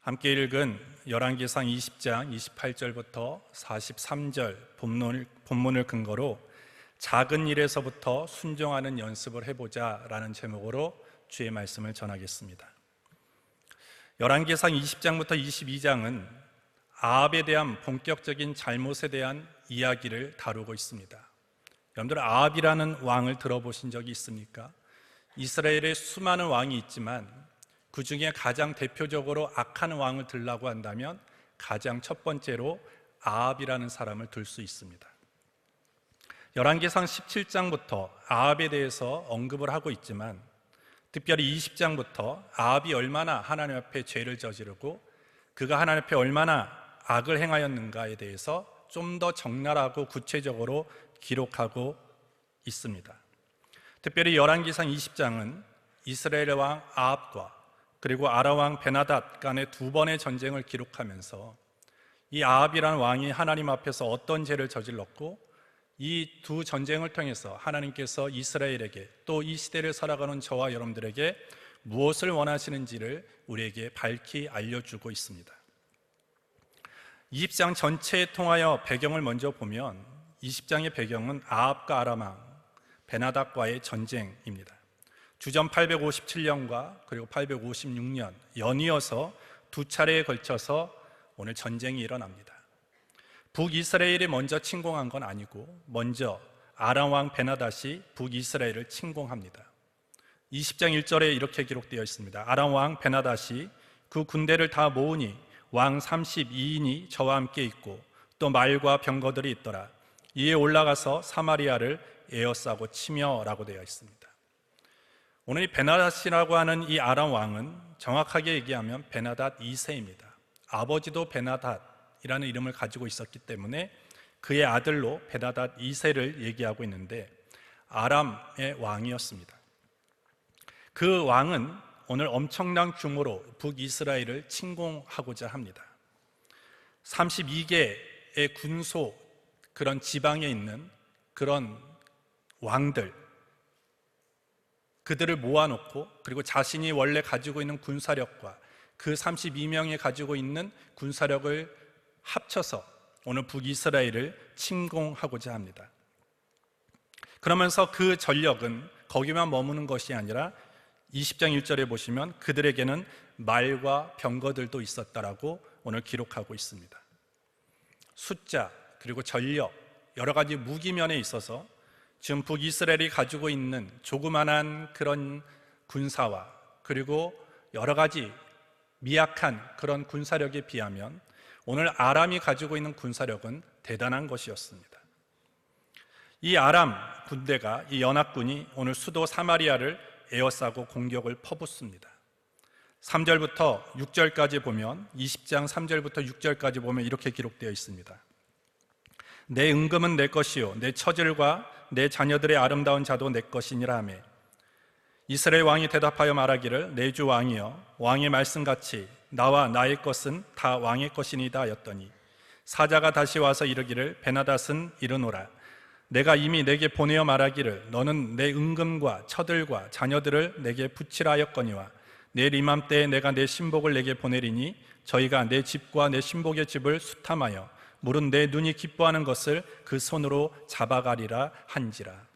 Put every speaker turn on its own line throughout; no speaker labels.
함께 읽은 열왕기상 20장 28절부터 43절 본문을 근거로 작은 일에서부터 순종하는 연습을 해보자 라는 제목으로 주의 말씀을 전하겠습니다. 열왕기상 20장부터 22장은 아합에 대한 본격적인 잘못에 대한 이야기를 다루고 있습니다. 여러분들 아합이라는 왕을 들어보신 적이 있습니까? 이스라엘에 수많은 왕이 있지만 그 중에 가장 대표적으로 악한 왕을 들라고 한다면 가장 첫 번째로 아합이라는 사람을 들 수 있습니다. 열왕기상 17장부터 아합에 대해서 언급을 하고 있지만 특별히 20장부터 아합이 얼마나 하나님 앞에 죄를 저지르고 그가 하나님 앞에 얼마나 악을 행하였는가에 대해서 좀 더 적나라하고 구체적으로 기록하고 있습니다. 특별히 열왕기상 20장은 이스라엘 왕 아합과 그리고 아람 왕 베나닷 간의 두 번의 전쟁을 기록하면서 이 아합이라는 왕이 하나님 앞에서 어떤 죄를 저질렀고 이 두 전쟁을 통해서 하나님께서 이스라엘에게 또 이 시대를 살아가는 저와 여러분들에게 무엇을 원하시는지를 우리에게 밝히 알려주고 있습니다. 20장 전체에 통하여 배경을 먼저 보면 20장의 배경은 아합과 아람 왕 베나닷과의 전쟁입니다. 주전 857년과 그리고 856년 연이어서 두 차례에 걸쳐서 오늘 전쟁이 일어납니다. 북이스라엘이 먼저 침공한 건 아니고 먼저 아람 왕 베나닷이 북이스라엘을 침공합니다. 20장 1절에 이렇게 기록되어 있습니다. 아람 왕 베나닷이 그 군대를 다 모으니 왕 32인이 저와 함께 있고 또 말과 병거들이 있더라. 이에 올라가서 사마리아를 에워싸고 치며 라고 되어 있습니다. 오늘 이 베나닷이라고 하는 이 아람 왕은 정확하게 얘기하면 베나닷 2세입니다. 아버지도 베나닷이라는 이름을 가지고 있었기 때문에 그의 아들로 베나닷 2세를 얘기하고 있는데 아람의 왕이었습니다. 그 왕은 오늘 엄청난 규모로 북이스라엘을 침공하고자 합니다. 32개의 군소 그런 지방에 있는 그런 왕들 그들을 모아놓고 그리고 자신이 원래 가지고 있는 군사력과 그 32명이 가지고 있는 군사력을 합쳐서 오늘 북이스라엘을 침공하고자 합니다. 그러면서 그 전력은 거기만 머무는 것이 아니라 20장 1절에 보시면 그들에게는 말과 병거들도 있었다라고 오늘 기록하고 있습니다. 숫자 그리고 전력 여러 가지 무기면에 있어서 지금 북이스라엘이 가지고 있는 조그만한 그런 군사와 그리고 여러 가지 미약한 그런 군사력에 비하면 오늘 아람이 가지고 있는 군사력은 대단한 것이었습니다. 이 아람 군대가 이 연합군이 오늘 수도 사마리아를 에워싸고 공격을 퍼붓습니다. 3절부터 6절까지 보면 20장 3절부터 6절까지 보면 이렇게 기록되어 있습니다. 내 은금은 내 것이요 내 처질과 내 자녀들의 아름다운 자도 내 것이니라 하며 이스라엘 왕이 대답하여 말하기를 내 주 왕이여 왕의 말씀같이 나와 나의 것은 다 왕의 것이니이다 하였더니 사자가 다시 와서 이르기를 베나닷은 이르노라 내가 이미 내게 보내어 말하기를 너는 내 은금과 처들과 자녀들을 내게 붙이라 하였거니와 내일 이맘때에 내가 내 신복을 내게 보내리니 저희가 내 집과 내 신복의 집을 수탐하여 물은 내 눈이 기뻐하는 것을 그 손으로 잡아가리라 한지라.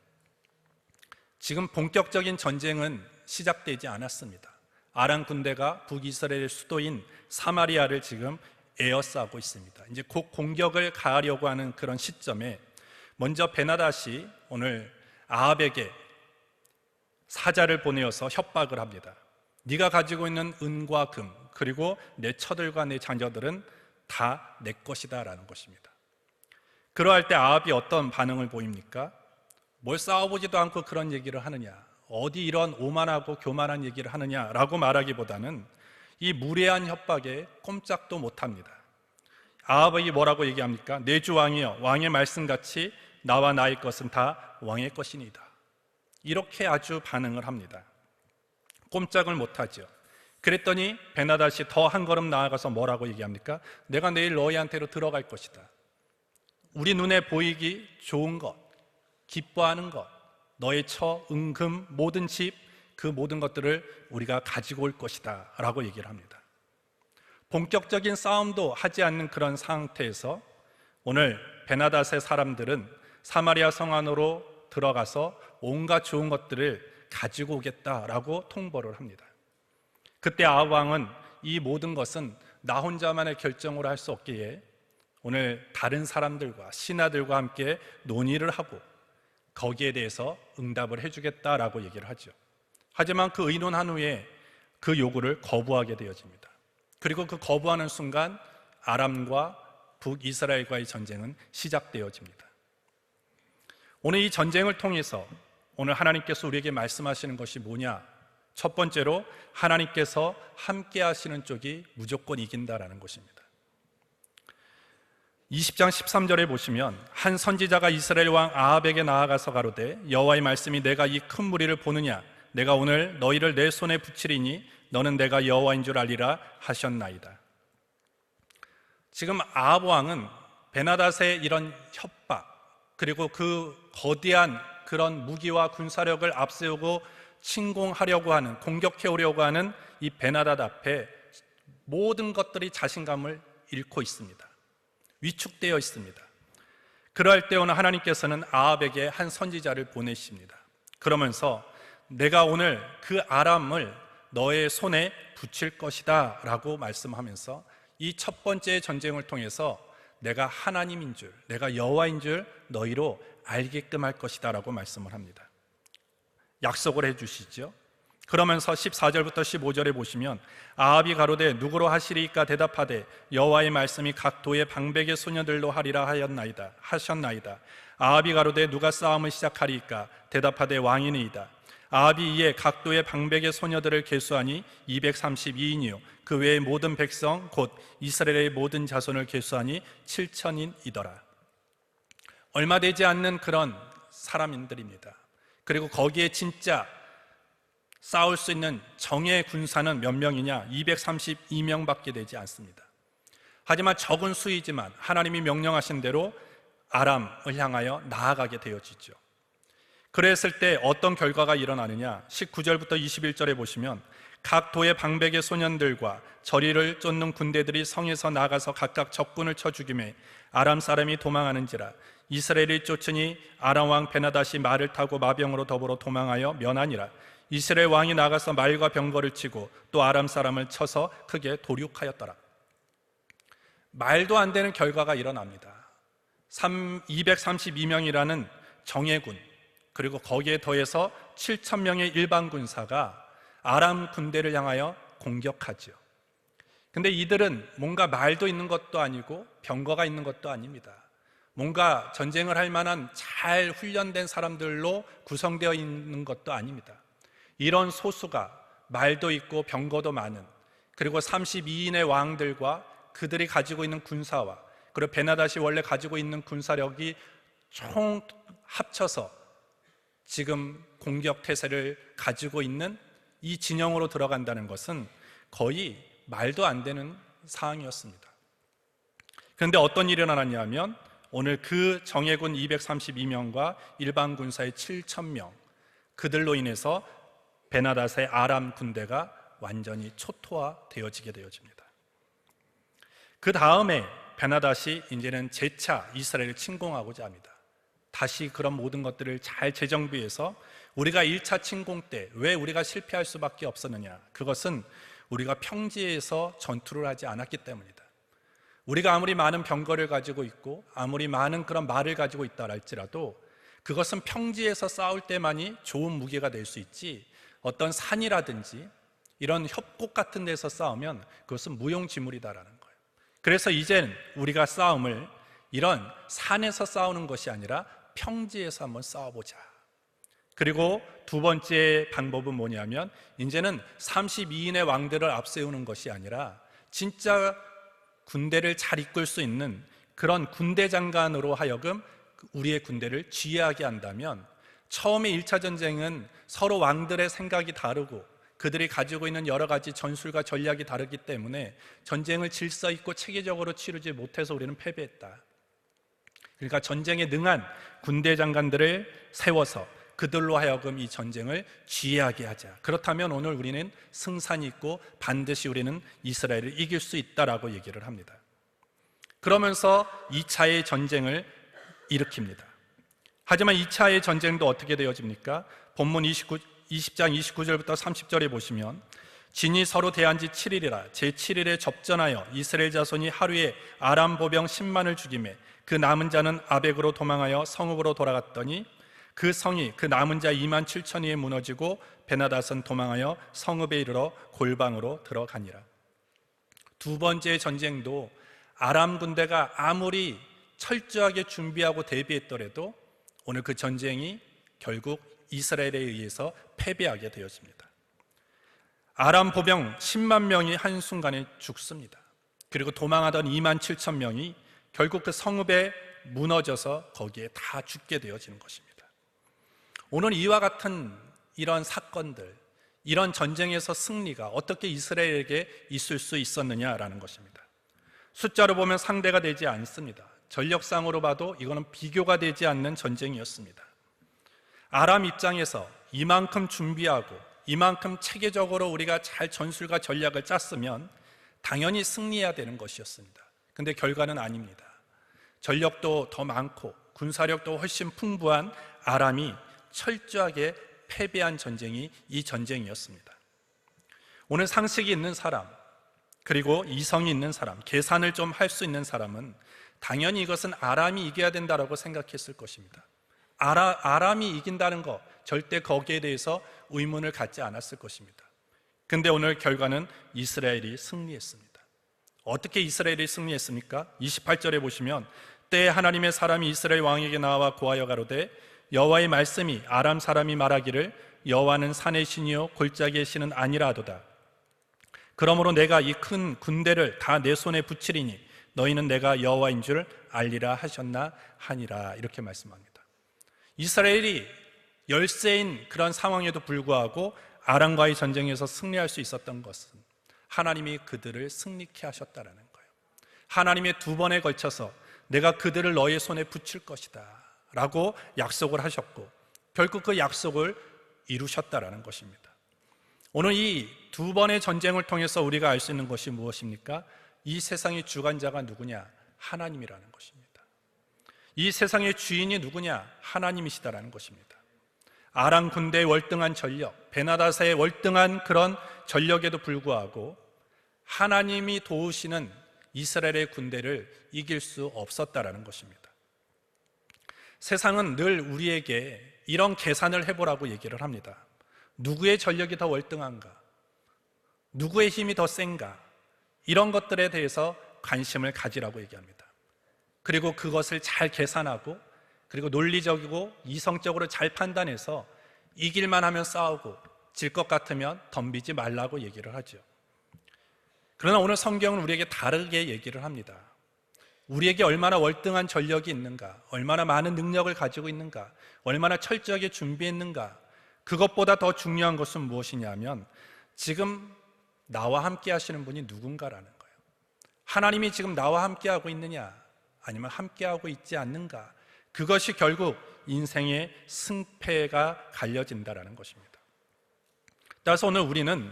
지금 본격적인 전쟁은 시작되지 않았습니다. 아람 군대가 북이스라엘 수도인 사마리아를 지금 에워싸고 있습니다. 이제 곧 공격을 가하려고 하는 그런 시점에 먼저 베나닷이 오늘 아합에게 사자를 보내어서 협박을 합니다. 네가 가지고 있는 은과 금 그리고 내 처들과 내 자녀들은 다 내 것이다 라는 것입니다. 그러할 때 아합이 어떤 반응을 보입니까? 뭘 싸워보지도 않고 그런 얘기를 하느냐, 어디 이런 오만하고 교만한 얘기를 하느냐라고 말하기보다는 이 무례한 협박에 꼼짝도 못합니다. 아합이 뭐라고 얘기합니까? 내 주 왕이여 왕의 말씀같이 나와 나의 것은 다 왕의 것이니이다. 이렇게 아주 반응을 합니다. 꼼짝을 못하죠. 그랬더니 베나닷이 더 한 걸음 나아가서 뭐라고 얘기합니까? 내가 내일 너희한테로 들어갈 것이다. 우리 눈에 보이기 좋은 것, 기뻐하는 것, 너의 처, 은금, 모든 집, 그 모든 것들을 우리가 가지고 올 것이다 라고 얘기를 합니다. 본격적인 싸움도 하지 않는 그런 상태에서 오늘 베나닷의 사람들은 사마리아 성 안으로 들어가서 온갖 좋은 것들을 가지고 오겠다라고 통보를 합니다. 그때 아합 왕은 이 모든 것은 나 혼자만의 결정으로 할 수 없기에 오늘 다른 사람들과 신하들과 함께 논의를 하고 거기에 대해서 응답을 해주겠다라고 얘기를 하죠. 하지만 그 의논한 후에 그 요구를 거부하게 되어집니다. 그리고 그 거부하는 순간 아람과 북이스라엘과의 전쟁은 시작되어집니다. 오늘 이 전쟁을 통해서 오늘 하나님께서 우리에게 말씀하시는 것이 뭐냐? 첫 번째로 하나님께서 함께 하시는 쪽이 무조건 이긴다라는 것입니다. 20장 13절에 보시면 한 선지자가 이스라엘 왕 아합에게 나아가서 가로되 여호와의 말씀이 내가 이 큰 무리를 보느냐? 내가 오늘 너희를 내 손에 붙이리니 너는 내가 여호와인 줄 알리라 하셨나이다. 지금 아합 왕은 베나닷의 이런 협박 그리고 그 거대한 그런 무기와 군사력을 앞세우고 침공하려고 하는, 공격해 오려고 하는 이 베나닷 앞에 모든 것들이 자신감을 잃고 있습니다. 위축되어 있습니다. 그럴 때 오늘 하나님께서는 아합에게 한 선지자를 보내십니다. 그러면서 내가 오늘 그 아람을 너의 손에 붙일 것이다 라고 말씀하면서 이 첫 번째 전쟁을 통해서 내가 하나님인 줄, 내가 여호와인 줄 너희로 알게끔 할 것이다 라고 말씀을 합니다. 약속을 해주시죠. 그러면서 14절부터 15절에 보시면 아합이 가로되 누구로 하시리이까 대답하되 여호와의 말씀이 각 도의 방백의 소녀들로 하리라 하셨나이다. 아합이 가로되 누가 싸움을 시작하리이까 대답하되 왕이니이다. 아합이 이에 각 도의 방백의 소녀들을 계수하니 232인이요 그 외의 모든 백성 곧 이스라엘의 모든 자손을 계수하니 7,000인이더라. 얼마 되지 않는 그런 사람들입니다. 그리고 거기에 진짜 싸울 수 있는 정예 군사는 몇 명이냐? 232명밖에 되지 않습니다. 하지만 적은 수이지만 하나님이 명령하신 대로 아람을 향하여 나아가게 되어지죠. 그랬을 때 어떤 결과가 일어나느냐? 19절부터 21절에 보시면 각 도의 방백의 소년들과 저리를 쫓는 군대들이 성에서 나가서 각각 적군을 쳐 죽이매 아람 사람이 도망하는지라. 이스라엘이 쫓으니 아람 왕 베나닷이 말을 타고 마병으로 더불어 도망하여 면하니라. 이스라엘 왕이 나가서 말과 병거를 치고 또 아람 사람을 쳐서 크게 도륙하였더라. 말도 안 되는 결과가 일어납니다. 232명이라는 정예군, 그리고 거기에 더해서 7,000명의 일반 군사가 아람 군대를 향하여 공격하죠. 근데 이들은 뭔가 말도 있는 것도 아니고 병거가 있는 것도 아닙니다. 뭔가 전쟁을 할 만한 잘 훈련된 사람들로 구성되어 있는 것도 아닙니다. 이런 소수가 말도 있고 병거도 많은, 그리고 32인의 왕들과 그들이 가지고 있는 군사와 그리고 베나닷이 원래 가지고 있는 군사력이 총 합쳐서 지금 공격 태세를 가지고 있는 이 진영으로 들어간다는 것은 거의 말도 안 되는 상황이었습니다. 그런데 어떤 일이 일어났냐 하면 오늘 그 정예군 232명과 일반 군사의 7,000명, 그들로 인해서 베나닷의 아람 군대가 완전히 초토화되어지게 되어집니다. 그 다음에 베나닷이 이제는 재차 이스라엘을 침공하고자 합니다. 다시 그런 모든 것들을 잘 재정비해서 우리가 1차 침공 때 왜 우리가 실패할 수밖에 없었느냐? 그것은 우리가 평지에서 전투를 하지 않았기 때문이다. 우리가 아무리 많은 병거를 가지고 있고 아무리 많은 그런 말을 가지고 있다 할지라도 그것은 평지에서 싸울 때만이 좋은 무기가 될 수 있지, 어떤 산이라든지 이런 협곡 같은 데서 싸우면 그것은 무용지물이다라는 거예요. 그래서 이젠 우리가 싸움을 이런 산에서 싸우는 것이 아니라 평지에서 한번 싸워보자. 그리고 두 번째 방법은 뭐냐면 이제는 32인의 왕들을 앞세우는 것이 아니라 진짜 군대를 잘 이끌 수 있는 그런 군대 장관으로 하여금 우리의 군대를 지휘하게 한다면, 처음에 1차 전쟁은 서로 왕들의 생각이 다르고 그들이 가지고 있는 여러 가지 전술과 전략이 다르기 때문에 전쟁을 질서 있고 체계적으로 치르지 못해서 우리는 패배했다. 그러니까 전쟁에 능한 군대 장관들을 세워서 그들로 하여금 이 전쟁을 지휘하게 하자. 그렇다면 오늘 우리는 승산이 있고 반드시 우리는 이스라엘을 이길 수 있다라고 얘기를 합니다. 그러면서 2차의 전쟁을 일으킵니다. 하지만 2차의 전쟁도 어떻게 되어집니까? 본문 20장 29절부터 30절에 보시면 진이 서로 대한 지 7일이라 제7일에 접전하여 이스라엘 자손이 하루에 아람 보병 10만을 죽이매 그 남은 자는 아벡으로 도망하여 성읍으로 돌아갔더니 그 성이 그 남은 자 2만 7천이에 무너지고 베나닷은 도망하여 성읍에 이르러 골방으로 들어가니라. 두 번째 전쟁도 아람 군대가 아무리 철저하게 준비하고 대비했더라도 오늘 그 전쟁이 결국 이스라엘에 의해서 패배하게 되어집니다. 아람 보병 10만 명이 한순간에 죽습니다. 그리고 도망하던 2만 7천 명이 결국 그 성읍에 무너져서 거기에 다 죽게 되어지는 것입니다. 오늘 이와 같은 이런 사건들, 이런 전쟁에서 승리가 어떻게 이스라엘에게 있을 수 있었느냐라는 것입니다. 숫자로 보면 상대가 되지 않습니다. 전력상으로 봐도 이거는 비교가 되지 않는 전쟁이었습니다. 아람 입장에서 이만큼 준비하고 이만큼 체계적으로 우리가 잘 전술과 전략을 짰으면 당연히 승리해야 되는 것이었습니다. 근데 결과는 아닙니다. 전력도 더 많고 군사력도 훨씬 풍부한 아람이 철저하게 패배한 전쟁이 이 전쟁이었습니다. 오늘 상식이 있는 사람, 그리고 이성이 있는 사람, 계산을 좀 할 수 있는 사람은 당연히 이것은 아람이 이겨야 된다고 생각했을 것입니다. 아람이 이긴다는 것, 절대 거기에 대해서 의문을 갖지 않았을 것입니다. 근데 오늘 결과는 이스라엘이 승리했습니다. 어떻게 이스라엘이 승리했습니까? 28절에 보시면 때에 하나님의 사람이 이스라엘 왕에게 나와 고하여 가로되 여호와의 말씀이 아람 사람이 말하기를 여호와는 산의 신이요 골짜기의 신은 아니라 하도다. 그러므로 내가 이 큰 군대를 다 내 손에 붙이리니 너희는 내가 여호와인 줄 알리라 하셨나 하니라. 이렇게 말씀합니다. 이스라엘이 열세인 그런 상황에도 불구하고 아람과의 전쟁에서 승리할 수 있었던 것은 하나님이 그들을 승리케 하셨다라는 거예요. 하나님의 두 번에 걸쳐서 내가 그들을 너의 손에 붙일 것이다 라고 약속을 하셨고 결국 그 약속을 이루셨다라는 것입니다. 오늘 이 두 번의 전쟁을 통해서 우리가 알 수 있는 것이 무엇입니까? 이 세상의 주관자가 누구냐? 하나님이라는 것입니다. 이 세상의 주인이 누구냐? 하나님이시다라는 것입니다. 아람 군대의 월등한 전력, 베나닷의 월등한 그런 전력에도 불구하고 하나님이 도우시는 이스라엘의 군대를 이길 수 없었다라는 것입니다. 세상은 늘 우리에게 이런 계산을 해보라고 얘기를 합니다. 누구의 전력이 더 월등한가? 누구의 힘이 더 센가? 이런 것들에 대해서 관심을 가지라고 얘기합니다. 그리고 그것을 잘 계산하고 그리고 논리적이고 이성적으로 잘 판단해서 이길만 하면 싸우고 질 것 같으면 덤비지 말라고 얘기를 하죠. 그러나 오늘 성경은 우리에게 다르게 얘기를 합니다. 우리에게 얼마나 월등한 전력이 있는가, 얼마나 많은 능력을 가지고 있는가, 얼마나 철저하게 준비했는가, 그것보다 더 중요한 것은 무엇이냐면 지금 나와 함께 하시는 분이 누군가라는 거예요. 하나님이 지금 나와 함께 하고 있느냐 아니면 함께 하고 있지 않는가, 그것이 결국 인생의 승패가 갈려진다라는 것입니다. 따라서 오늘 우리는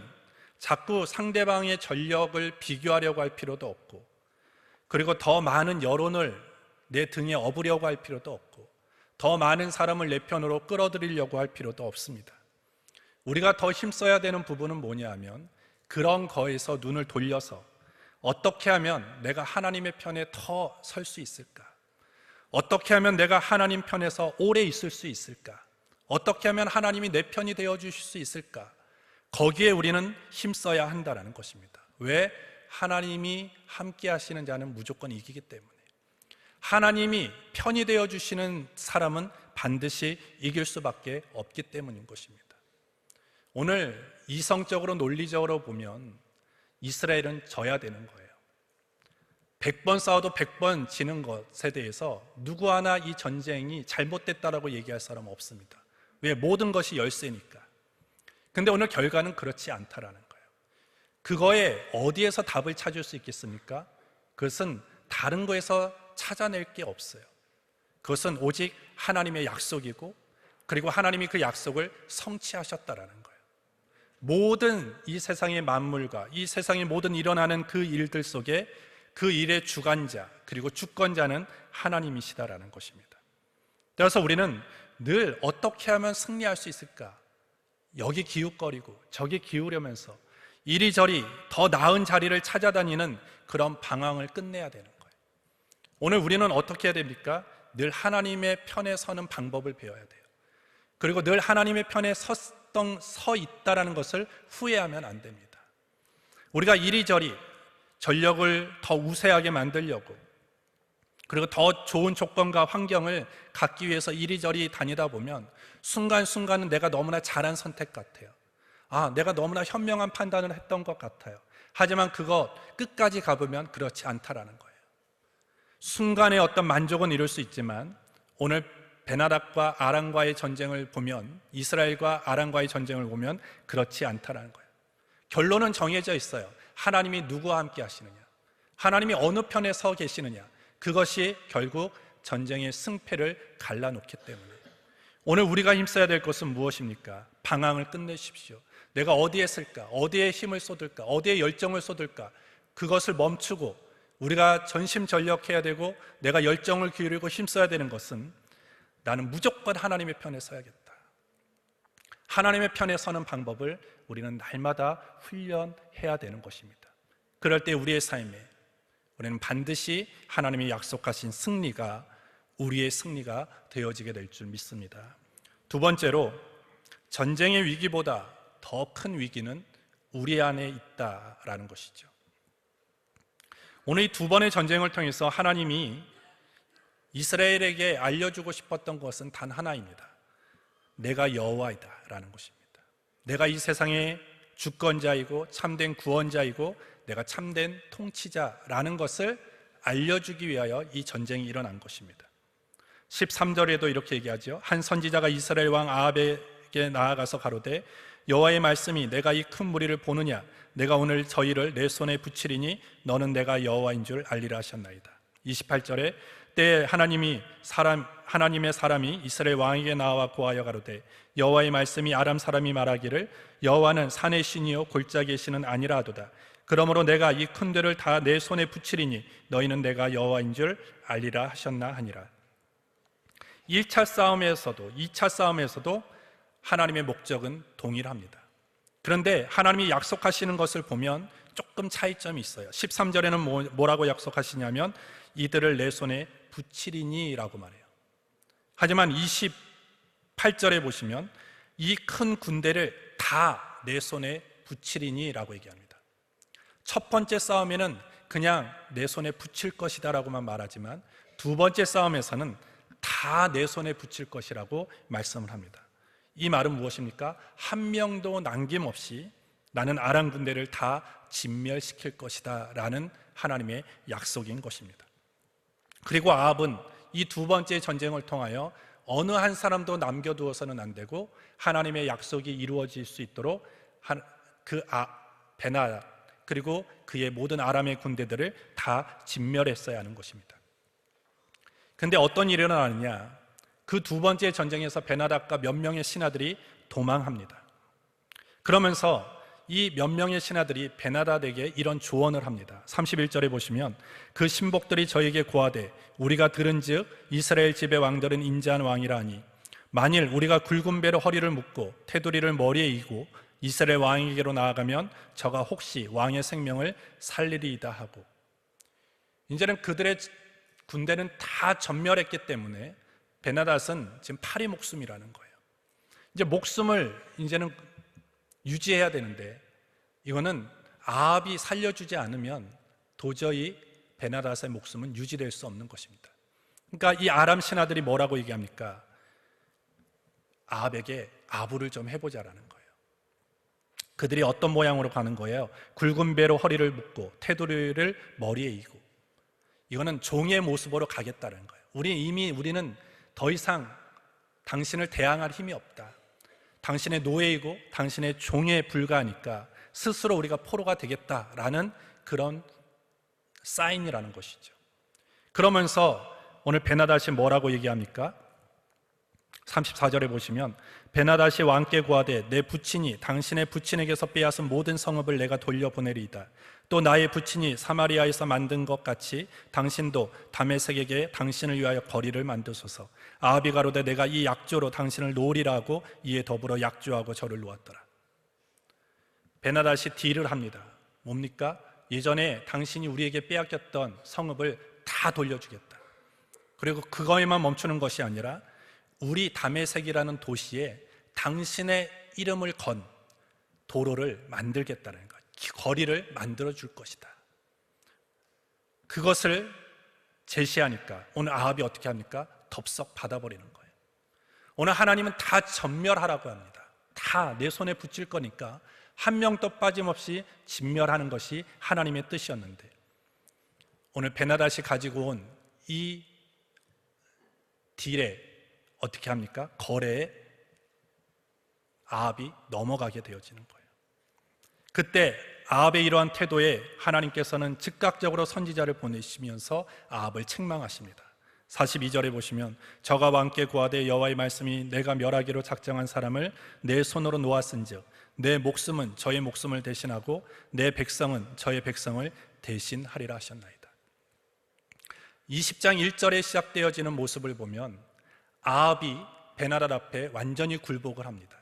자꾸 상대방의 전력을 비교하려고 할 필요도 없고 그리고 더 많은 여론을 내 등에 업으려고 할 필요도 없고 더 많은 사람을 내 편으로 끌어들이려고 할 필요도 없습니다. 우리가 더 힘써야 되는 부분은 뭐냐 하면 그런 거에서 눈을 돌려서 어떻게 하면 내가 하나님의 편에 더 설 수 있을까? 어떻게 하면 내가 하나님 편에서 오래 있을 수 있을까? 어떻게 하면 하나님이 내 편이 되어 주실 수 있을까? 거기에 우리는 힘써야 한다는 것입니다. 왜? 하나님이 함께 하시는 자는 무조건 이기기 때문에. 하나님이 편이 되어 주시는 사람은 반드시 이길 수밖에 없기 때문인 것입니다. 오늘 이성적으로 논리적으로 보면 이스라엘은 져야 되는 거예요. 100번 싸워도 100번 지는 것에 대해서 누구 하나 이 전쟁이 잘못됐다라고 얘기할 사람은 없습니다. 왜? 모든 것이 열세니까. 근데 오늘 결과는 그렇지 않다라는 거예요. 그거에 어디에서 답을 찾을 수 있겠습니까? 그것은 다른 거에서 찾아낼 게 없어요. 그것은 오직 하나님의 약속이고 그리고 하나님이 그 약속을 성취하셨다라는 거예요. 모든 이 세상의 만물과 이 세상의 모든 일어나는 그 일들 속에 그 일의 주관자 그리고 주권자는 하나님이시다라는 것입니다. 그래서 우리는 늘 어떻게 하면 승리할 수 있을까? 여기 기웃거리고 저기 기우려면서 이리저리 더 나은 자리를 찾아다니는 그런 방황을 끝내야 되는 거예요. 오늘 우리는 어떻게 해야 됩니까? 늘 하나님의 편에 서는 방법을 배워야 돼요. 그리고 늘 하나님의 편에 서 있다라는 것을 후회하면 안 됩니다. 우리가 이리저리 전력을 더 우세하게 만들려고 그리고 더 좋은 조건과 환경을 갖기 위해서 이리저리 다니다 보면 순간순간은 내가 너무나 잘한 선택 같아요. 내가 너무나 현명한 판단을 했던 것 같아요. 하지만 그거 끝까지 가보면 그렇지 않다라는 거예요. 순간의 어떤 만족은 이룰 수 있지만 오늘 베나닥과 아람과의 전쟁을 보면, 이스라엘과 아람과의 전쟁을 보면 그렇지 않다라는 거예요. 결론은 정해져 있어요. 하나님이 누구와 함께 하시느냐, 하나님이 어느 편에 서 계시느냐, 그것이 결국 전쟁의 승패를 갈라놓기 때문에 오늘 우리가 힘써야 될 것은 무엇입니까? 방황을 끝내십시오. 내가 어디에 쓸까? 어디에 힘을 쏟을까? 어디에 열정을 쏟을까? 그것을 멈추고 우리가 전심전력해야 되고 내가 열정을 기울이고 힘써야 되는 것은 나는 무조건 하나님의 편에 서야겠다. 하나님의 편에 서는 방법을 우리는 날마다 훈련해야 되는 것입니다. 그럴 때 우리의 삶에 우리는 반드시 하나님이 약속하신 승리가 우리의 승리가 되어지게 될 줄 믿습니다. 두 번째로, 전쟁의 위기보다 더 큰 위기는 우리 안에 있다라는 것이죠. 오늘 이 두 번의 전쟁을 통해서 하나님이 이스라엘에게 알려주고 싶었던 것은 단 하나입니다. 내가 여호와이다 라는 것입니다. 내가 이 세상의 주권자이고 참된 구원자이고 내가 참된 통치자라는 것을 알려주기 위하여 이 전쟁이 일어난 것입니다. 13절에도 이렇게 얘기하죠. 한 선지자가 이스라엘 왕 아합에게 나아가서 가로되 여호와의 말씀이 내가 이 큰 무리를 보느냐, 내가 오늘 저희를 내 손에 붙이리니 너는 내가 여호와인 줄 알리라 하셨나이다. 28절에 때에 하나님의 사람이 이스라엘 왕에게 나와 고하여 가로되 여호와의 말씀이 아람 사람이 말하기를 여호와는 산의 신이요 골짜기의 신은 아니라 하도다. 그러므로 내가 이 큰 들을 다 내 손에 붙이리니 너희는 내가 여호와인 줄 알리라 하셨나 하니라. 1차 싸움에서도 2차 싸움에서도 하나님의 목적은 동일합니다. 그런데 하나님이 약속하시는 것을 보면 조금 차이점이 있어요. 13절에는 뭐라고 약속하시냐면 이들을 내 손에 붙이리니 라고 말해요. 하지만 28절에 보시면 이 큰 군대를 다 내 손에 붙이리니 라고 얘기합니다. 첫 번째 싸움에는 그냥 내 손에 붙일 것이다 라고만 말하지만 두 번째 싸움에서는 다 내 손에 붙일 것이라고 말씀을 합니다. 이 말은 무엇입니까? 한 명도 남김없이 나는 아람 군대를 다 진멸시킬 것이다 라는 하나님의 약속인 것입니다. 그리고 아합은 이 두 번째 전쟁을 통하여 어느 한 사람도 남겨두어서는 안 되고 하나님의 약속이 이루어질 수 있도록 베나닥 그리고 그의 모든 아람의 군대들을 다 진멸했어야 하는 것입니다. 그런데 어떤 일이 일어나느냐, 그 두 번째 전쟁에서 베나닥과 몇 명의 신하들이 도망합니다. 그러면서 이 몇 명의 신하들이 베나닥에게 이런 조언을 합니다. 31절에 보시면 그 신복들이 저에게 고하되 우리가 들은즉 이스라엘 집의 왕들은 인자한 왕이라 하니 만일 우리가 굵은 배로 허리를 묶고 테두리를 머리에 이고 이스라엘 왕에게로 나아가면 저가 혹시 왕의 생명을 살리리이다 하고, 이제는 그들의 군대는 다 전멸했기 때문에 베나닷은 지금 파리 목숨이라는 거예요. 이제 목숨을 이제는 유지해야 되는데 이거는 아합이 살려주지 않으면 도저히 베나닷의 목숨은 유지될 수 없는 것입니다. 그러니까 이 아람 신하들이 뭐라고 얘기합니까? 아합에게 아부를 좀 해보자라는 거예요. 그들이 어떤 모양으로 가는 거예요? 굵은 배로 허리를 묶고 테두리를 머리에 이고, 이거는 종의 모습으로 가겠다는 거예요. 우리는 더 이상 당신을 대항할 힘이 없다. 당신의 노예이고 당신의 종에 불과하니까 스스로 우리가 포로가 되겠다라는 그런 사인이라는 것이죠. 그러면서 오늘 베나닷이 뭐라고 얘기합니까? 34절에 보시면 베나다시 왕께 구하되 내 부친이 당신의 부친에게서 빼앗은 모든 성읍을 내가 돌려보내리이다. 또 나의 부친이 사마리아에서 만든 것 같이 당신도 다메섹에게 당신을 위하여 거리를 만드소서. 아합이 가로되 내가 이 약조로 당신을 놓으리라 하고 이에 더불어 약조하고 저를 놓았더라. 베나다시 딜을 합니다. 뭡니까? 예전에 당신이 우리에게 빼앗겼던 성읍을 다 돌려주겠다. 그리고 그거에만 멈추는 것이 아니라 우리 다메섹이라는 도시에 당신의 이름을 건 도로를 만들겠다는 것, 거리를 만들어 줄 것이다. 그것을 제시하니까 오늘 아합이 어떻게 합니까? 덥석 받아버리는 거예요. 오늘 하나님은 다 전멸하라고 합니다. 다 내 손에 붙일 거니까 한 명도 빠짐없이 진멸하는 것이 하나님의 뜻이었는데, 오늘 베나다시 가지고 온 이 딜에 어떻게 합니까? 거래에 아합이 넘어가게 되어지는 거예요. 그때 아합의 이러한 태도에 하나님께서는 즉각적으로 선지자를 보내시면서 아합을 책망하십니다. 42절에 보시면 저가 왕께 구하되 여호와의 말씀이 내가 멸하기로 작정한 사람을 내 손으로 놓았은즉 내 목숨은 저의 목숨을 대신하고 내 백성은 저의 백성을 대신하리라 하셨나이다. 20장 1절에 시작되어지는 모습을 보면 아합이 베나닷 앞에 완전히 굴복을 합니다.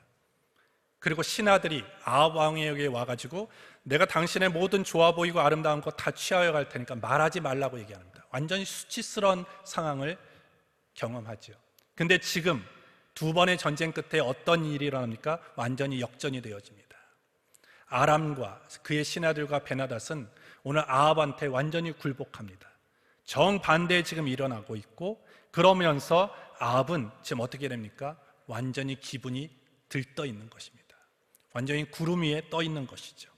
그리고 신하들이 아합 왕에게 와가지고 내가 당신의 모든 좋아 보이고 아름다운 것 다 취하여 갈 테니까 말하지 말라고 얘기합니다. 완전히 수치스러운 상황을 경험하죠. 근데 지금 두 번의 전쟁 끝에 어떤 일이 일어납니까? 완전히 역전이 되어집니다. 아람과 그의 신하들과 베나닷은 오늘 아합한테 완전히 굴복합니다. 정반대에 지금 일어나고 있고, 그러면서 아합은 지금 어떻게 됩니까? 완전히 기분이 들떠 있는 것입니다. 완전히 구름 위에 떠 있는 것이죠.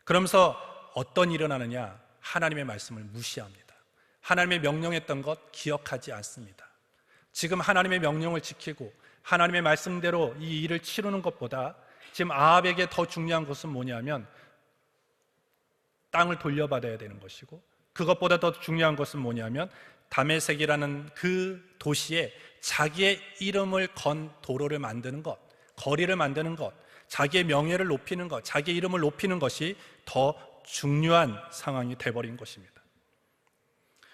그러면서 어떤 일이 일어나느냐? 하나님의 말씀을 무시합니다. 하나님의 명령했던 것 기억하지 않습니다. 지금 하나님의 명령을 지키고 하나님의 말씀대로 이 일을 치르는 것보다 지금 아합에게 더 중요한 것은 뭐냐면 땅을 돌려받아야 되는 것이고, 그것보다 더 중요한 것은 뭐냐면 다메섹이라는 그 도시에 자기의 이름을 건 도로를 만드는 것, 거리를 만드는 것, 자기의 명예를 높이는 것, 자기의 이름을 높이는 것이 더 중요한 상황이 돼버린 것입니다.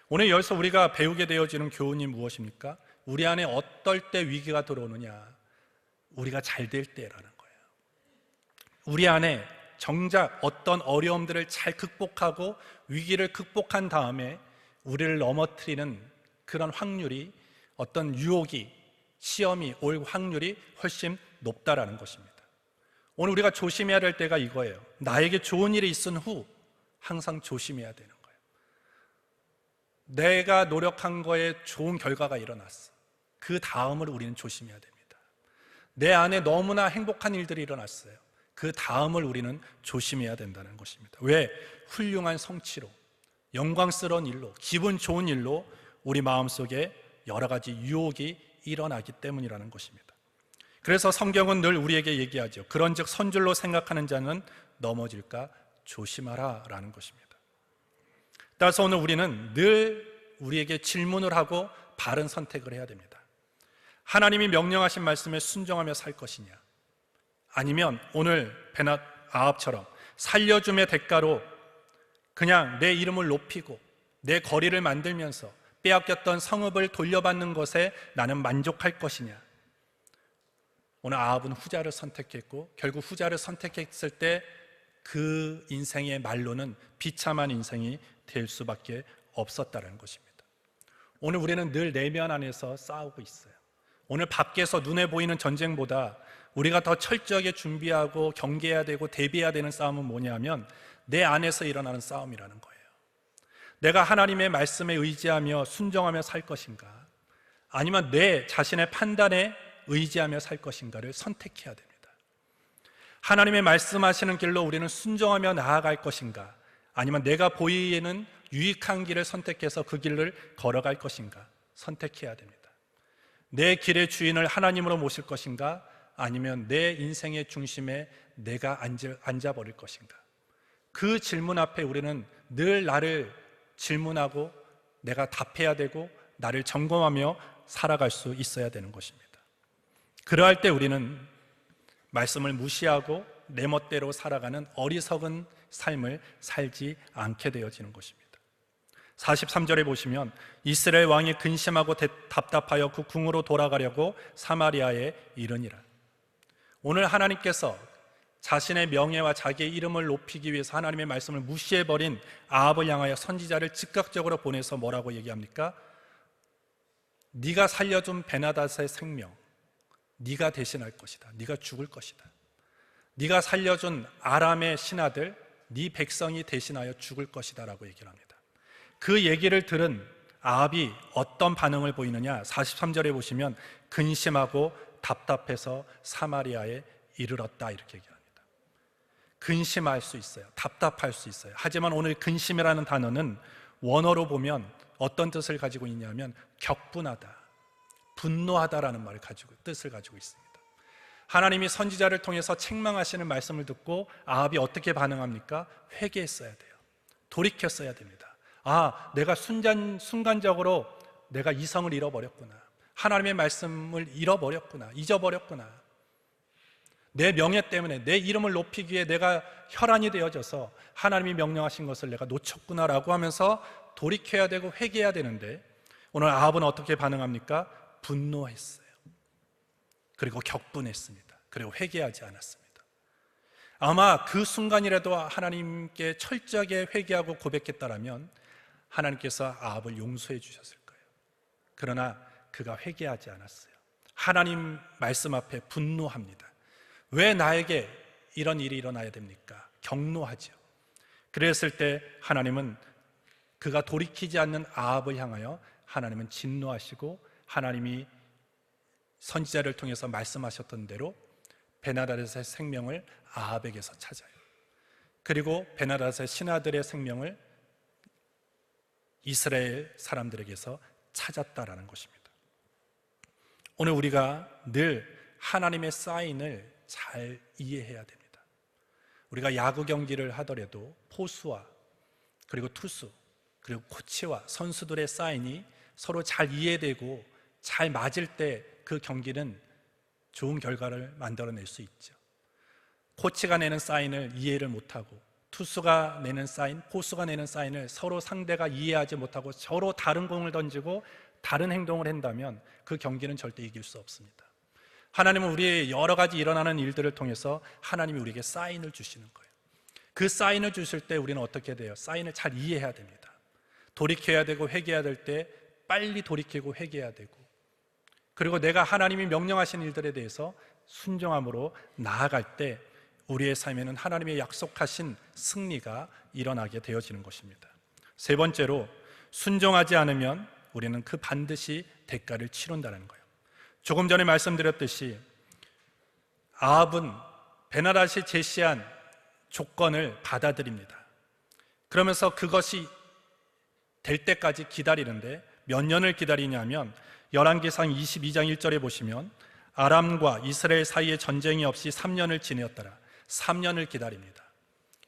오늘 여기서 우리가 배우게 되어지는 교훈이 무엇입니까? 우리 안에 어떨 때 위기가 들어오느냐? 우리가 잘 될 때라는 거예요. 우리 안에 정작 어떤 어려움들을 잘 극복하고 위기를 극복한 다음에 우리를 넘어뜨리는 그런 확률이, 어떤 유혹이, 시험이 올 확률이 훨씬 높다라는 것입니다. 오늘 우리가 조심해야 될 때가 이거예요. 나에게 좋은 일이 있은 후 항상 조심해야 되는 거예요. 내가 노력한 거에 좋은 결과가 일어났어. 그 다음을 우리는 조심해야 됩니다. 내 안에 너무나 행복한 일들이 일어났어요. 그 다음을 우리는 조심해야 된다는 것입니다. 왜? 훌륭한 성취로, 영광스러운 일로, 기분 좋은 일로 우리 마음속에 여러 가지 유혹이 일어나기 때문이라는 것입니다. 그래서 성경은 늘 우리에게 얘기하죠. 그런즉 선줄로 생각하는 자는 넘어질까 조심하라 라는 것입니다. 따라서 오늘 우리는 늘 우리에게 질문을 하고 바른 선택을 해야 됩니다. 하나님이 명령하신 말씀에 순종하며 살 것이냐, 아니면 오늘 베낫 아합처럼 살려줌의 대가로 그냥 내 이름을 높이고 내 거리를 만들면서 빼앗겼던 성읍을 돌려받는 것에 나는 만족할 것이냐. 오늘 아합은 후자를 선택했고, 결국 후자를 선택했을 때 그 인생의 말로는 비참한 인생이 될 수밖에 없었다는 것입니다. 오늘 우리는 늘 내면 안에서 싸우고 있어요. 오늘 밖에서 눈에 보이는 전쟁보다 우리가 더 철저하게 준비하고 경계해야 되고 대비해야 되는 싸움은 뭐냐면 내 안에서 일어나는 싸움이라는 거예요. 내가 하나님의 말씀에 의지하며 순종하며 살 것인가, 아니면 내 자신의 판단에 의지하며 살 것인가를 선택해야 됩니다. 하나님의 말씀하시는 길로 우리는 순종하며 나아갈 것인가, 아니면 내가 보이에는 유익한 길을 선택해서 그 길을 걸어갈 것인가 선택해야 됩니다. 내 길의 주인을 하나님으로 모실 것인가, 아니면 내 인생의 중심에 내가 앉아버릴 것인가. 그 질문 앞에 우리는 늘 나를 질문하고 내가 답해야 되고 나를 점검하며 살아갈 수 있어야 되는 것입니다. 그러할 때 우리는 말씀을 무시하고 내 멋대로 살아가는 어리석은 삶을 살지 않게 되어지는 것입니다. 43절에 보시면 이스라엘 왕이 근심하고 답답하여 그 궁으로 돌아가려고 사마리아에 이르니라. 오늘 하나님께서 자신의 명예와 자기의 이름을 높이기 위해서 하나님의 말씀을 무시해버린 아합을 향하여 선지자를 즉각적으로 보내서 뭐라고 얘기합니까? 네가 살려준 베나닷의 생명, 네가 대신할 것이다. 네가 죽을 것이다. 네가 살려준 아람의 신하들, 네 백성이 대신하여 죽을 것이다 라고 얘기를 합니다. 그 얘기를 들은 아합이 어떤 반응을 보이느냐? 43절에 보시면 근심하고 답답해서 사마리아에 이르렀다 이렇게 얘기합니다. 근심할 수 있어요. 답답할 수 있어요. 하지만 오늘 근심이라는 단어는 원어로 보면 어떤 뜻을 가지고 있냐면 격분하다, 분노하다라는 말을 뜻을 가지고 있습니다. 하나님이 선지자를 통해서 책망하시는 말씀을 듣고 아합이 어떻게 반응합니까? 회개했어야 돼요. 돌이켰어야 됩니다. 아, 내가 순간적으로 내가 이성을 잃어버렸구나. 하나님의 말씀을 잃어버렸구나. 잊어버렸구나. 내 명예 때문에 내 이름을 높이기 위해 내가 혈안이 되어져서 하나님이 명령하신 것을 내가 놓쳤구나라고 하면서 돌이켜야 되고 회개해야 되는데 오늘 아합은 어떻게 반응합니까? 분노했어요. 그리고 격분했습니다. 그리고 회개하지 않았습니다. 아마 그 순간이라도 하나님께 철저하게 회개하고 고백했다라면 하나님께서 아합을 용서해 주셨을 거예요. 그러나 그가 회개하지 않았어요. 하나님 말씀 앞에 분노합니다. 왜 나에게 이런 일이 일어나야 됩니까? 격노하죠. 그랬을 때 하나님은 그가 돌이키지 않는 아합을 향하여 하나님은 진노하시고 하나님이 선지자를 통해서 말씀하셨던 대로 베나닷의 생명을 아합에게서 찾아요. 그리고 베나닷의 신하들의 생명을 이스라엘 사람들에게서 찾았다라는 것입니다. 오늘 우리가 늘 하나님의 사인을 잘 이해해야 됩니다. 우리가 야구 경기를 하더라도 포수와 그리고 투수 그리고 코치와 선수들의 사인이 서로 잘 이해되고 잘 맞을 때 그 경기는 좋은 결과를 만들어낼 수 있죠. 코치가 내는 사인을 이해를 못하고 투수가 내는 사인, 포수가 내는 사인을 서로 상대가 이해하지 못하고 서로 다른 공을 던지고 다른 행동을 한다면 그 경기는 절대 이길 수 없습니다. 하나님은 우리의 여러 가지 일어나는 일들을 통해서 하나님이 우리에게 사인을 주시는 거예요. 그 사인을 주실 때 우리는 어떻게 돼요? 사인을 잘 이해해야 됩니다. 돌이켜야 되고 회개해야 될 때 빨리 돌이키고 회개해야 되고 그리고 내가 하나님이 명령하신 일들에 대해서 순종함으로 나아갈 때 우리의 삶에는 하나님의 약속하신 승리가 일어나게 되어지는 것입니다. 세 번째로 순종하지 않으면 우리는 그 반드시 대가를 치른다는 거예요. 조금 전에 말씀드렸듯이 아합은 베나닷이 제시한 조건을 받아들입니다. 그러면서 그것이 될 때까지 기다리는데 몇 년을 기다리냐면 열왕기상 22장 1절에 보시면 아람과 이스라엘 사이에 전쟁이 없이 3년을 지내었더라. 3년을 기다립니다.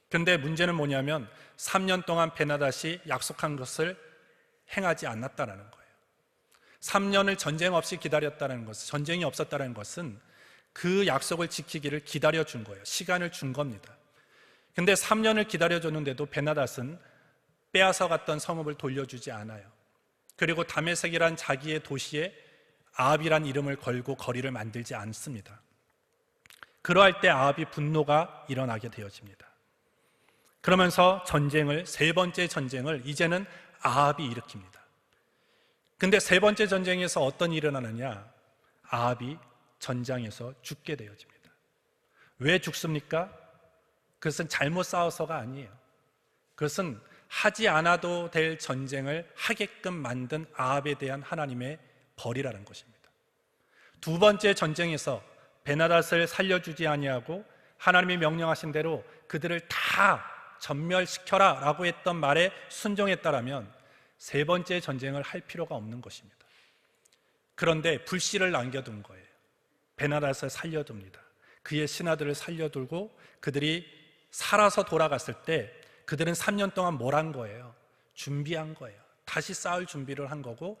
그런데 문제는 뭐냐면 3년 동안 베나닷이 약속한 것을 행하지 않았다는 거예요. 3년을 전쟁 없이 기다렸다는 것은, 전쟁이 없었다는 것은 그 약속을 지키기를 기다려준 거예요. 시간을 준 겁니다. 근데 3년을 기다려줬는데도 베나닷은 빼앗아갔던 성읍을 돌려주지 않아요. 그리고 다메섹이란 자기의 도시에 아합이란 이름을 걸고 거리를 만들지 않습니다. 그러할 때 아합이 분노가 일어나게 되어집니다. 그러면서 세 번째 전쟁을 이제는 아합이 일으킵니다. 근데 세 번째 전쟁에서 어떤 일이 일어나느냐? 아합이 전장에서 죽게 되어집니다. 왜 죽습니까? 그것은 잘못 싸워서가 아니에요. 그것은 하지 않아도 될 전쟁을 하게끔 만든 아합에 대한 하나님의 벌이라는 것입니다. 두 번째 전쟁에서 베나닷을 살려주지 아니하고 하나님이 명령하신 대로 그들을 다 전멸시켜라 라고 했던 말에 순종했다라면 세 번째 전쟁을 할 필요가 없는 것입니다. 그런데 불씨를 남겨둔 거예요. 베나닷을 살려둡니다. 그의 신하들을 살려두고 그들이 살아서 돌아갔을 때 그들은 3년 동안 뭘 한 거예요? 준비한 거예요. 다시 싸울 준비를 한 거고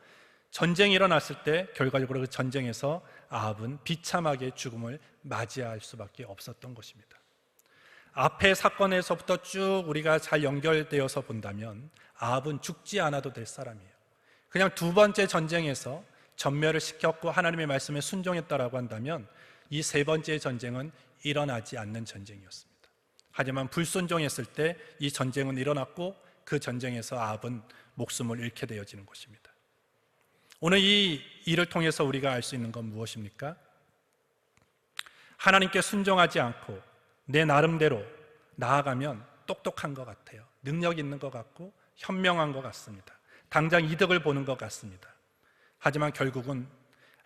전쟁이 일어났을 때 결과적으로 그 전쟁에서 아합은 비참하게 죽음을 맞이할 수밖에 없었던 것입니다. 앞의 사건에서부터 쭉 우리가 잘 연결되어서 본다면 아합은 죽지 않아도 될 사람이에요. 그냥 두 번째 전쟁에서 전멸을 시켰고 하나님의 말씀에 순종했다라고 한다면 이 세 번째 전쟁은 일어나지 않는 전쟁이었습니다. 하지만 불순종했을 때 이 전쟁은 일어났고 그 전쟁에서 아합은 목숨을 잃게 되어지는 것입니다. 오늘 이 일을 통해서 우리가 알 수 있는 건 무엇입니까? 하나님께 순종하지 않고 내 나름대로 나아가면 똑똑한 것 같아요. 능력 있는 것 같고 현명한 것 같습니다. 당장 이득을 보는 것 같습니다. 하지만 결국은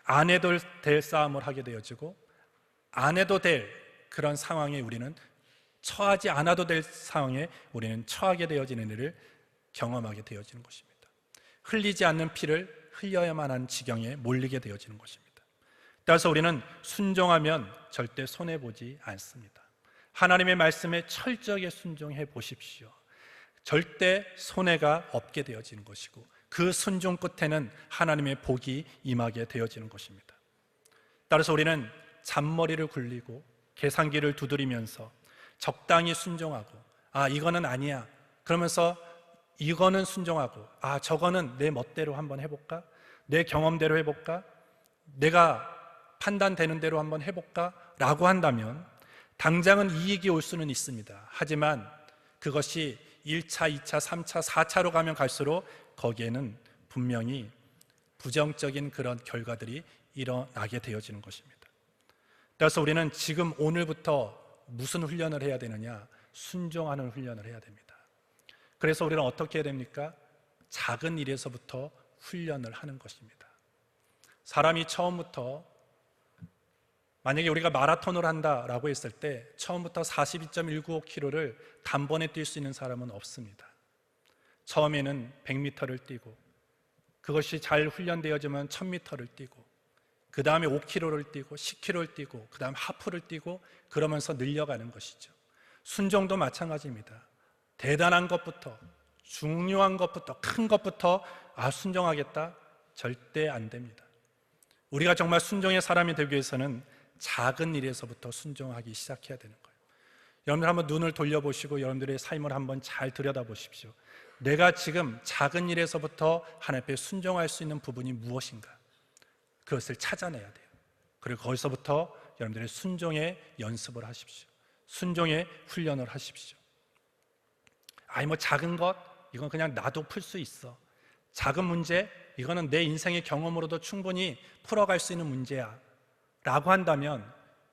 안 해도 될 싸움을 하게 되어지고 안 해도 될 그런 상황에 우리는 처하지 않아도 될 상황에 우리는 처하게 되어지는 일을 경험하게 되어지는 것입니다. 흘리지 않는 피를 흘려야만 하는 지경에 몰리게 되어지는 것입니다. 따라서 우리는 순종하면 절대 손해보지 않습니다. 하나님의 말씀에 철저하게 순종해 보십시오. 절대 손해가 없게 되어지는 것이고 그 순종 끝에는 하나님의 복이 임하게 되어지는 것입니다. 따라서 우리는 잔머리를 굴리고 계산기를 두드리면서 적당히 순종하고 이거는 아니야 그러면서 이거는 순종하고 저거는 내 멋대로 한번 해볼까? 내 경험대로 해볼까? 내가 판단되는 대로 한번 해볼까? 라고 한다면 당장은 이익이 올 수는 있습니다. 하지만 그것이 1차, 2차, 3차, 4차로 가면 갈수록 거기에는 분명히 부정적인 그런 결과들이 일어나게 되어지는 것입니다. 따라서 우리는 지금 오늘부터 무슨 훈련을 해야 되느냐? 순종하는 훈련을 해야 됩니다. 그래서 우리는 어떻게 해야 됩니까? 작은 일에서부터 훈련을 하는 것입니다. 사람이 처음부터 만약에 우리가 마라톤을 한다라고 했을 때 처음부터 42.195km를 단번에 뛸 수 있는 사람은 없습니다. 처음에는 100m를 뛰고 그것이 잘 훈련되어지면 1000m를 뛰고 그 다음에 5km를 뛰고 10km를 뛰고 그 다음 하프를 뛰고 그러면서 늘려가는 것이죠. 순종도 마찬가지입니다. 대단한 것부터 중요한 것부터 큰 것부터 순종하겠다? 절대 안 됩니다. 우리가 정말 순종의 사람이 되기 위해서는 작은 일에서부터 순종하기 시작해야 되는 거예요. 여러분들 한번 눈을 돌려보시고 여러분들의 삶을 한번 잘 들여다보십시오. 내가 지금 작은 일에서부터 하나님 앞에 순종할 수 있는 부분이 무엇인가? 그것을 찾아내야 돼요. 그리고 거기서부터 여러분들의 순종의 연습을 하십시오. 순종의 훈련을 하십시오. 뭐 작은 것 이건 그냥 나도 풀 수 있어. 작은 문제 이거는 내 인생의 경험으로도 충분히 풀어갈 수 있는 문제야 라고 한다면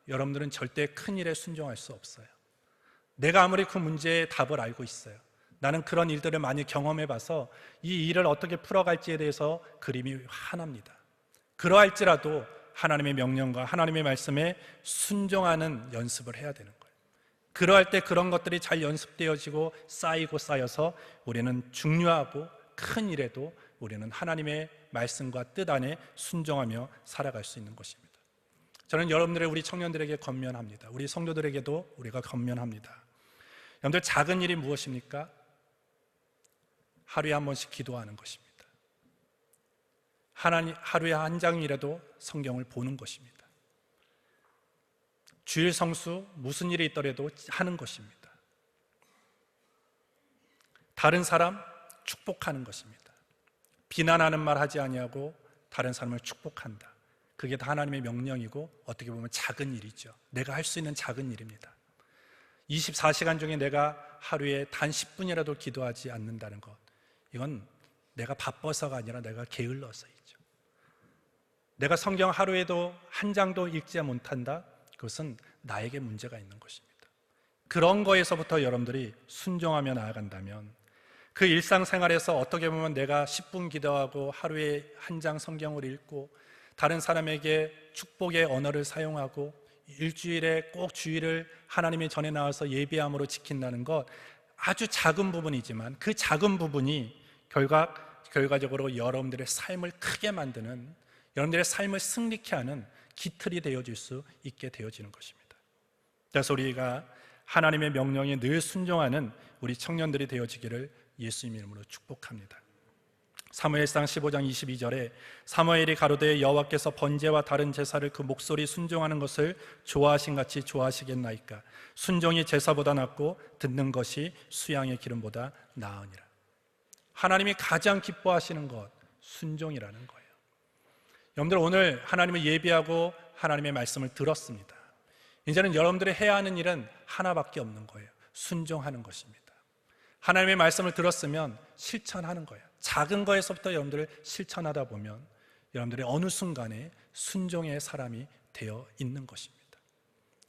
여러분들은 절대 큰 일에 순종할 수 없어요. 내가 아무리 그 문제의 답을 알고 있어요. 나는 그런 일들을 많이 경험해 봐서 이 일을 어떻게 풀어갈지에 대해서 그림이 환합니다. 그러할지라도 하나님의 명령과 하나님의 말씀에 순종하는 연습을 해야 되는 거예요. 그러할 때 그런 것들이 잘 연습되어지고 쌓이고 쌓여서 우리는 중요하고 큰 일에도 우리는 하나님의 말씀과 뜻 안에 순종하며 살아갈 수 있는 것입니다. 저는 여러분들의 우리 청년들에게 권면합니다. 우리 성도들에게도 우리가 권면합니다. 여러분들 작은 일이 무엇입니까? 하루에 한 번씩 기도하는 것입니다. 하루에 한 장이라도 성경을 보는 것입니다. 주일 성수 무슨 일이 있더라도 하는 것입니다. 다른 사람 축복하는 것입니다. 비난하는 말 하지 아니하고 다른 사람을 축복한다. 그게 다 하나님의 명령이고 어떻게 보면 작은 일이죠. 내가 할 수 있는 작은 일입니다. 24시간 중에 내가 하루에 단 10분이라도 기도하지 않는다는 것, 이건 내가 바빠서가 아니라 내가 게을러서이죠. 내가 성경 하루에도 한 장도 읽지 못한다? 그것은 나에게 문제가 있는 것입니다. 그런 거에서부터 여러분들이 순종하며 나아간다면 그 일상생활에서 어떻게 보면 내가 10분 기도하고 하루에 한 장 성경을 읽고 다른 사람에게 축복의 언어를 사용하고 일주일에 꼭 주일을 하나님의 전에 나와서 예배함으로 지킨다는 것, 아주 작은 부분이지만 그 작은 부분이 결과적으로 여러분들의 삶을 크게 만드는, 여러분들의 삶을 승리케 하는 기틀이 되어질 수 있게 되어지는 것입니다. 그래서 우리가 하나님의 명령에 늘 순종하는 우리 청년들이 되어지기를 예수님 이름으로 축복합니다. 사무엘상 15장 22절에 사무엘이 가로되 여호와께서 번제와 다른 제사를 그 목소리 순종하는 것을 좋아하신 같이 좋아하시겠나이까. 순종이 제사보다 낫고 듣는 것이 수양의 기름보다 나으니라. 하나님이 가장 기뻐하시는 것, 순종이라는 거예요. 여러분들, 오늘 하나님을 예배하고 하나님의 말씀을 들었습니다. 이제는 여러분들이 해야 하는 일은 하나밖에 없는 거예요. 순종하는 것입니다. 하나님의 말씀을 들었으면 실천하는 거예요. 작은 거에서부터 여러분들을 실천하다 보면 여러분들이 어느 순간에 순종의 사람이 되어 있는 것입니다.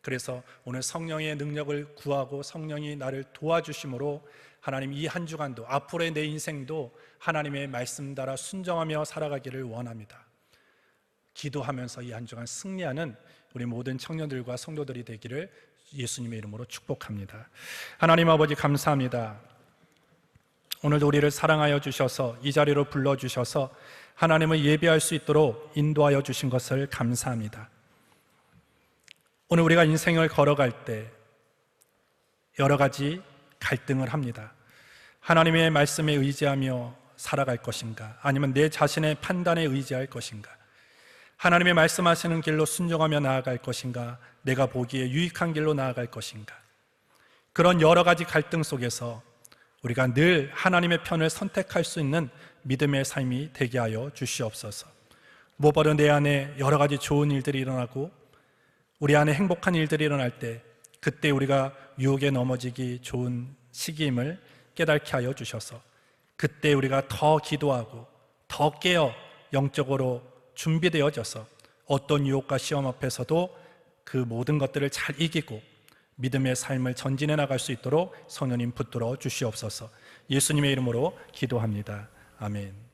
그래서 오늘 성령의 능력을 구하고 성령이 나를 도와주심으로 하나님 이 한 주간도, 앞으로의 내 인생도 하나님의 말씀 따라 순종하며 살아가기를 원합니다. 기도하면서 이 한 주간 승리하는 우리 모든 청년들과 성도들이 되기를 예수님의 이름으로 축복합니다. 하나님 아버지, 감사합니다. 오늘도 우리를 사랑하여 주셔서 이 자리로 불러주셔서 하나님을 예배할 수 있도록 인도하여 주신 것을 감사합니다. 오늘 우리가 인생을 걸어갈 때 여러 가지 갈등을 합니다. 하나님의 말씀에 의지하며 살아갈 것인가, 아니면 내 자신의 판단에 의지할 것인가, 하나님의 말씀하시는 길로 순종하며 나아갈 것인가, 내가 보기에 유익한 길로 나아갈 것인가. 그런 여러 가지 갈등 속에서 우리가 늘 하나님의 편을 선택할 수 있는 믿음의 삶이 되게 하여 주시옵소서. 무엇보다 내 안에 여러 가지 좋은 일들이 일어나고 우리 안에 행복한 일들이 일어날 때, 그때 우리가 유혹에 넘어지기 좋은 시기임을 깨닫게 하여 주셔서 그때 우리가 더 기도하고 더 깨어 영적으로 준비되어져서 어떤 유혹과 시험 앞에서도 그 모든 것들을 잘 이기고 믿음의 삶을 전진해 나갈 수 있도록 성령님 붙들어 주시옵소서. 예수님의 이름으로 기도합니다. 아멘.